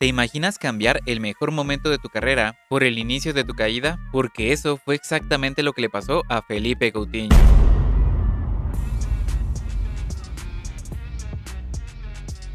¿Te imaginas cambiar el mejor momento de tu carrera por el inicio de tu caída? Porque eso fue exactamente lo que le pasó a Felipe Coutinho.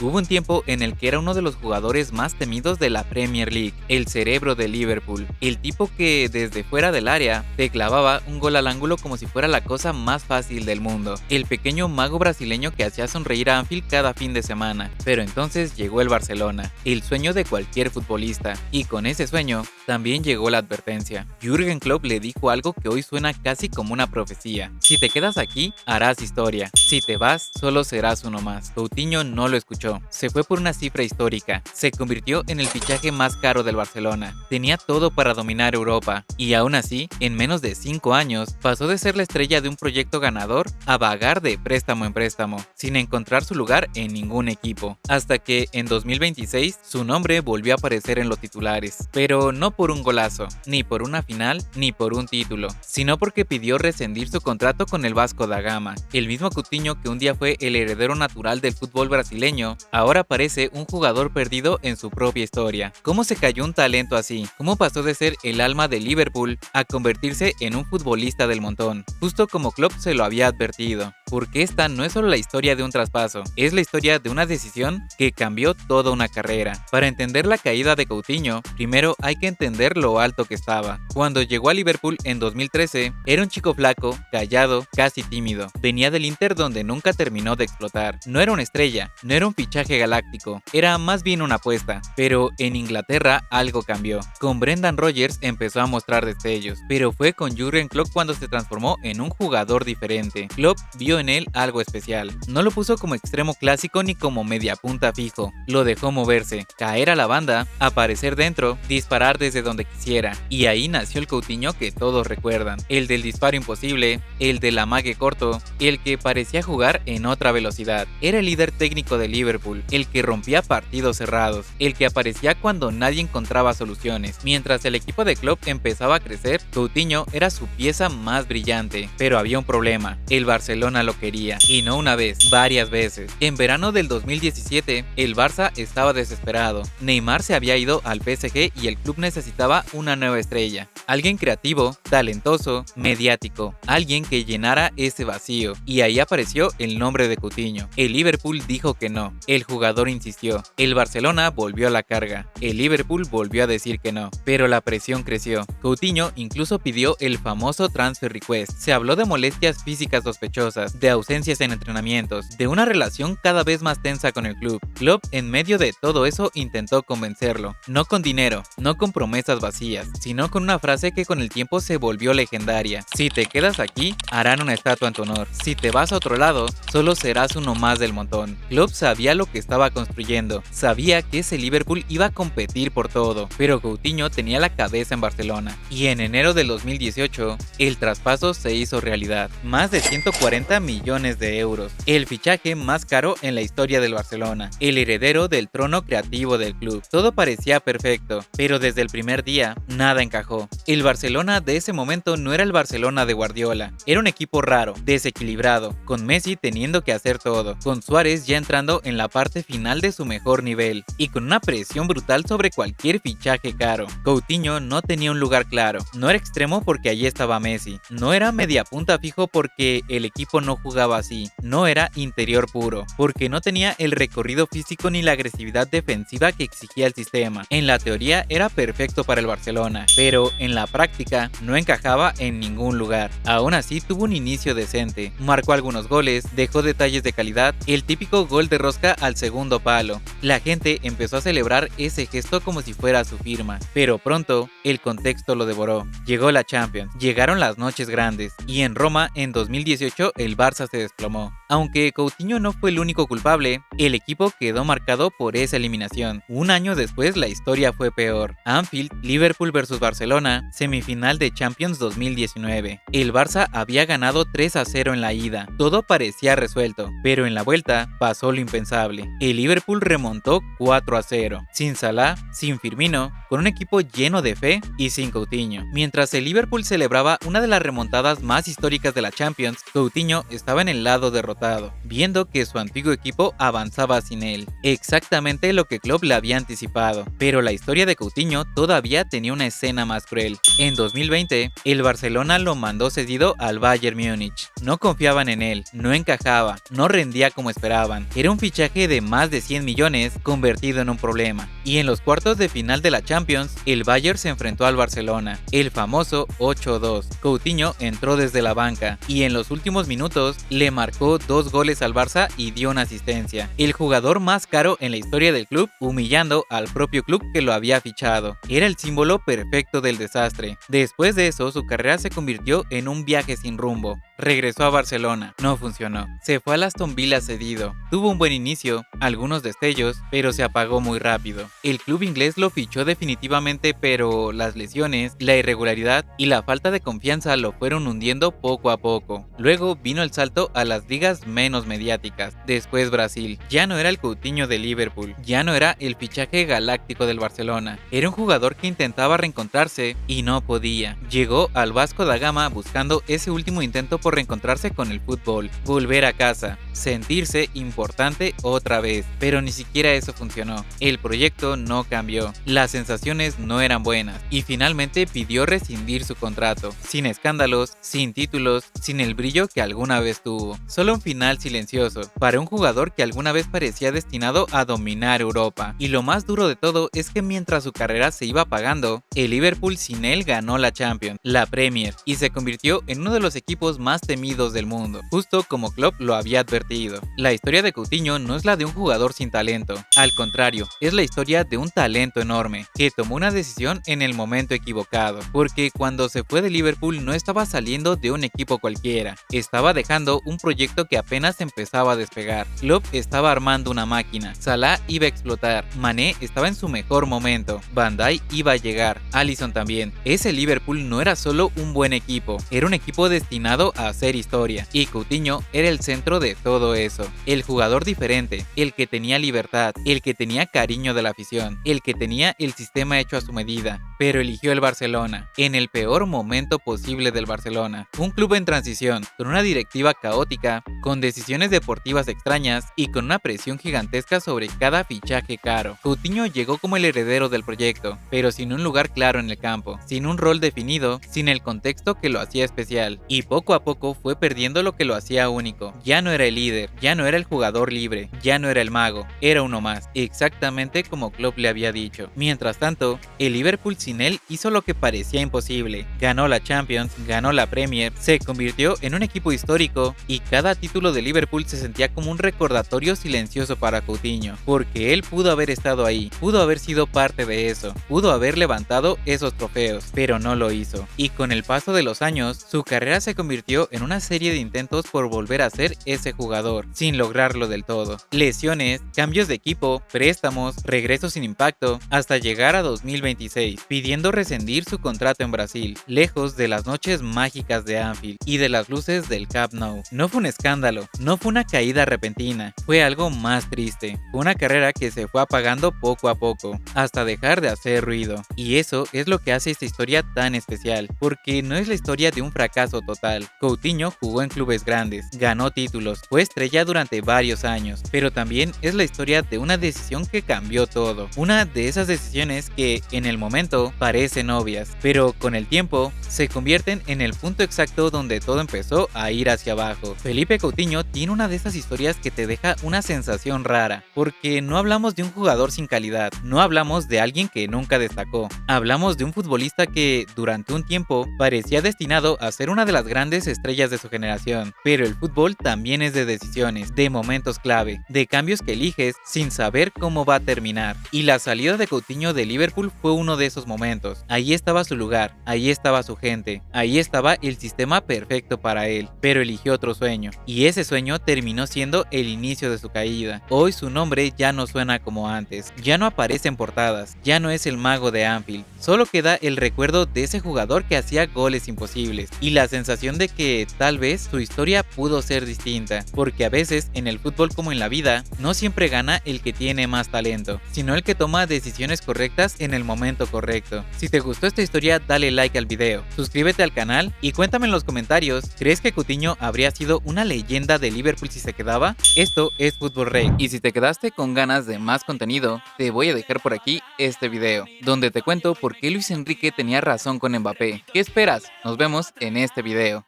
Hubo un tiempo en el que era uno de los jugadores más temidos de la Premier League, el cerebro de Liverpool, el tipo que desde fuera del área te clavaba un gol al ángulo como si fuera la cosa más fácil del mundo, el pequeño mago brasileño que hacía sonreír a Anfield cada fin de semana. Pero entonces llegó el Barcelona, el sueño de cualquier futbolista, y con ese sueño también llegó la advertencia. Jürgen Klopp le dijo algo que hoy suena casi como una profecía: si te quedas aquí, harás historia; si te vas, solo serás uno más. Coutinho no lo escuchó. Se fue por una cifra histórica, se convirtió en el fichaje más caro del Barcelona, tenía todo para dominar Europa, y aún así, en menos de 5 años, pasó de ser la estrella de un proyecto ganador a vagar de préstamo en préstamo, sin encontrar su lugar en ningún equipo, hasta que en 2026 su nombre volvió a aparecer en los titulares, pero no por un golazo, ni por una final, ni por un título, sino porque pidió rescindir su contrato con el Vasco da Gama. El mismo Coutinho que un día fue el heredero natural del fútbol brasileño, ahora parece un jugador perdido en su propia historia. ¿Cómo se cayó un talento así? ¿Cómo pasó de ser el alma de Liverpool a convertirse en un futbolista del montón? Justo como Klopp se lo había advertido. Porque esta no es solo la historia de un traspaso, es la historia de una decisión que cambió toda una carrera. Para entender la caída de Coutinho, primero hay que entender lo alto que estaba. Cuando llegó a Liverpool en 2013, era un chico flaco, callado, casi tímido. Venía del Inter, donde nunca terminó de explotar. No era una estrella, no era un fichaje galáctico, era más bien una apuesta. Pero en Inglaterra algo cambió. Con Brendan Rodgers empezó a mostrar destellos, pero fue con Jürgen Klopp cuando se transformó en un jugador diferente. Klopp vio en él algo especial. No lo puso como extremo clásico ni como media punta fijo. Lo dejó moverse, caer a la banda, aparecer dentro, disparar desde donde quisiera. Y ahí nació el Coutinho que todos recuerdan. El del disparo imposible, el del amague corto, el que parecía jugar en otra velocidad. Era el líder técnico de Liverpool, el que rompía partidos cerrados, el que aparecía cuando nadie encontraba soluciones. Mientras el equipo de Klopp empezaba a crecer, Coutinho era su pieza más brillante. Pero había un problema: el Barcelona lo quería, y no una vez, varias veces. En verano del 2017, el Barça estaba desesperado. Neymar se había ido al PSG y el club necesitaba una nueva estrella. Alguien creativo, talentoso, mediático, alguien que llenara ese vacío. Y ahí apareció el nombre de Coutinho. El Liverpool dijo que no. El jugador insistió. El Barcelona volvió a la carga. El Liverpool volvió a decir que no. Pero la presión creció. Coutinho incluso pidió el famoso transfer request. Se habló de molestias físicas sospechosas, de ausencias en entrenamientos, de una relación cada vez más tensa con el club. Klopp, en medio de todo eso, intentó convencerlo. No con dinero, no con promesas vacías, sino con una frase que con el tiempo se volvió legendaria: si te quedas aquí, harán una estatua en tu honor; si te vas a otro lado, solo serás uno más del montón. Klopp sabía lo que estaba construyendo, sabía que ese Liverpool iba a competir por todo, pero Coutinho tenía la cabeza en Barcelona. Y en enero del 2018, el traspaso se hizo realidad. Más de 140 millones de euros, el fichaje más caro en la historia del Barcelona, el heredero del trono creativo del club. Todo parecía perfecto, pero desde el primer día, nada encajó. El Barcelona de ese momento no era el Barcelona de Guardiola, era un equipo raro, desequilibrado, con Messi teniendo que hacer todo, con Suárez ya entrando en la parte final de su mejor nivel, y con una presión brutal sobre cualquier fichaje caro. Coutinho no tenía un lugar claro, no era extremo porque allí estaba Messi, no era media punta fijo porque el equipo no jugaba así, no era interior puro, porque no tenía el recorrido físico ni la agresividad defensiva que exigía el sistema. En la teoría era perfecto para el Barcelona, pero en la práctica no encajaba en ningún lugar. Aún así tuvo un inicio decente, marcó algunos goles, dejó detalles de calidad, el típico gol de rosca al segundo palo. La gente empezó a celebrar ese gesto como si fuera su firma, pero pronto el contexto lo devoró. Llegó la Champions, llegaron las noches grandes, y en Roma en 2018 el Barça se desplomó. Aunque Coutinho no fue el único culpable, el equipo quedó marcado por esa eliminación. Un año después la historia fue peor. Anfield, Liverpool vs Barcelona, semifinal de Champions 2019. El Barça había ganado 3-0 en la ida. Todo parecía resuelto, pero en la vuelta pasó lo impensable. El Liverpool remontó 4-0, sin Salah, sin Firmino, con un equipo lleno de fe y sin Coutinho. Mientras el Liverpool celebraba una de las remontadas más históricas de la Champions, Coutinho estaba en el lado derrotado. devastado, viendo que su antiguo equipo avanzaba sin él. Exactamente lo que Klopp le había anticipado, pero la historia de Coutinho todavía tenía una escena más cruel. En 2020, el Barcelona lo mandó cedido al Bayern Múnich. No confiaban en él, no encajaba, no rendía como esperaban. Era un fichaje de más de 100 millones convertido en un problema. Y en los cuartos de final de la Champions, el Bayern se enfrentó al Barcelona, el famoso 8-2. Coutinho entró desde la banca y en los últimos minutos le marcó 2 goles al Barça y dio una asistencia. El jugador más caro en la historia del club, humillando al propio club que lo había fichado. Era el símbolo perfecto del desastre. Después de eso, su carrera se convirtió en un viaje sin rumbo. Regresó a Barcelona, no funcionó. Se fue al Aston Villa cedido. Tuvo un buen inicio, algunos destellos, pero se apagó muy rápido. El club inglés lo fichó definitivamente, pero las lesiones, la irregularidad y la falta de confianza lo fueron hundiendo poco a poco. Luego vino el salto a las ligas menos mediáticas. Después Brasil. Ya no era el Coutinho de Liverpool, ya no era el fichaje galáctico del Barcelona. Era un jugador que intentaba reencontrarse y no podía. Llegó al Vasco da Gama buscando ese último intento por reencontrarse con el fútbol, volver a casa, sentirse importante otra vez, pero ni siquiera eso funcionó. El proyecto no cambió, las sensaciones no eran buenas y finalmente pidió rescindir su contrato, sin escándalos, sin títulos, sin el brillo que alguna vez tuvo. Solo un final silencioso para un jugador que alguna vez parecía destinado a dominar Europa. Y lo más duro de todo es que mientras su carrera se iba apagando, el Liverpool sin él ganó la Champions, la Premier, y se convirtió en uno de los equipos más temidos del mundo, justo como Klopp lo había advertido. La historia de Coutinho no es la de un jugador sin talento, al contrario, es la historia de un talento enorme, que tomó una decisión en el momento equivocado, porque cuando se fue de Liverpool no estaba saliendo de un equipo cualquiera, estaba dejando un proyecto que apenas empezaba a despegar. Klopp estaba armando una máquina, Salah iba a explotar, Mané estaba en su mejor momento, Van Dijk iba a llegar, Alisson también. Ese Liverpool no era solo un buen equipo, era un equipo destinado a hacer historia, y Coutinho era el centro de todo eso, el jugador diferente, el que tenía libertad, el que tenía cariño de la afición, el que tenía el sistema hecho a su medida, pero eligió el Barcelona, en el peor momento posible del Barcelona, un club en transición, con una directiva caótica, con decisiones deportivas extrañas y con una presión gigantesca sobre cada fichaje caro. Coutinho llegó como el heredero del proyecto, pero sin un lugar claro en el campo, sin un rol definido, sin el contexto que lo hacía especial, y poco a poco fue perdiendo lo que lo hacía único. Ya no era el líder, ya no era el jugador libre, ya no era el mago, era uno más, exactamente como Klopp le había dicho. Mientras tanto, el Liverpool sin él hizo lo que parecía imposible, ganó la Champions, ganó la Premier, se convirtió en un equipo histórico y cada título de Liverpool se sentía como un recordatorio silencioso para Coutinho, porque él pudo haber estado ahí, pudo haber sido parte de eso, pudo haber levantado esos trofeos, pero no lo hizo. Y con el paso de los años, su carrera se convirtió en una serie de intentos por volver a ser ese jugador, sin lograrlo del todo. Lesiones, cambios de equipo, préstamos, regresos sin impacto, hasta llegar a 2026, pidiendo rescindir su contrato en Brasil, lejos de las noches mágicas de Anfield y de las luces del Camp Nou. No fue un escándalo, no fue una caída repentina, fue algo más triste, fue una carrera que se fue apagando poco a poco, hasta dejar de hacer ruido. Y eso es lo que hace esta historia tan especial, porque no es la historia de un fracaso total. Coutinho jugó en clubes grandes, ganó títulos, fue estrella durante varios años, pero también es la historia de una decisión que cambió todo. Una de esas decisiones que en el momento parecen obvias, pero con el tiempo se convierten en el punto exacto donde todo empezó a ir hacia abajo. Felipe Coutinho tiene una de esas historias que te deja una sensación rara, porque no hablamos de un jugador sin calidad, no hablamos de alguien que nunca destacó, hablamos de un futbolista que durante un tiempo parecía destinado a ser una de las grandes estrellas de su generación, pero el fútbol también es de decisiones, de momentos clave, de cambios que eliges sin saber cómo va a terminar, y la salida de Coutinho de Liverpool fue uno de esos momentos. Ahí estaba su lugar, ahí estaba su gente, ahí estaba el sistema perfecto para él, pero eligió otro sueño, y ese sueño terminó siendo el inicio de su caída. Hoy su nombre ya no suena como antes, ya no aparece en portadas, ya no es el mago de Anfield, solo queda el recuerdo de ese jugador que hacía goles imposibles, y la sensación de que tal vez su historia pudo ser distinta, porque a veces en el fútbol como en la vida, no siempre gana el que tiene más talento, sino el que toma decisiones correctas en el momento correcto. Si te gustó esta historia, dale like al video, suscríbete al canal y cuéntame en los comentarios, ¿crees que Coutinho habría sido una leyenda leyenda de Liverpool si se quedaba? Esto es Fútbol Rey, y si te quedaste con ganas de más contenido, te voy a dejar por aquí este video, donde te cuento por qué Luis Enrique tenía razón con Mbappé. ¿Qué esperas? Nos vemos en este video.